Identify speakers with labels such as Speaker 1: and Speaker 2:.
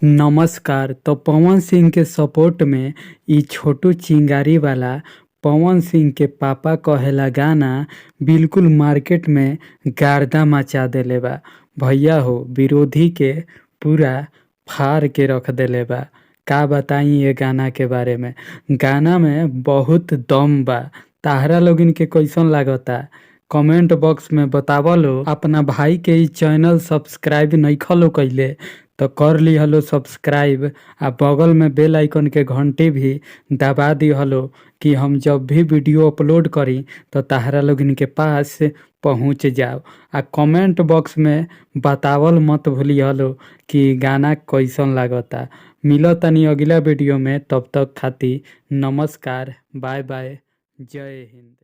Speaker 1: नमस्कार। तो पवन सिंह के सपोर्ट में इ छोटू चिंगारी वाला पवन सिंह के पापा कहेला गाना बिल्कुल मार्केट में गर्दा मचा देले बा। भैया हो विरोधी के पूरा फाड़ के रख देले बा। का बताई ये गाना के बारे में। गाना में बहुत दम बा। ताहरा लोगन के कैसन लागता कमेंट बॉक्स में बतावलो। अपना भाई के ई चैनल सब्सक्राइब नइखो लो कइले तो कर ली हलो सब्सक्राइब आ बगल में बेल आइकन के घंटी भी दबा दी हलो कि हम जब भी वीडियो अपलोड करी तो ताहरा लोगन के पास पहुंच जाओ। आ कमेंट बॉक्स में बतावल मत भूली हलो कि गाना कैसन लागता। मिलो तनी अगला वीडियो में, तब तक खातिर नमस्कार, बाय बाय, जय हिंद।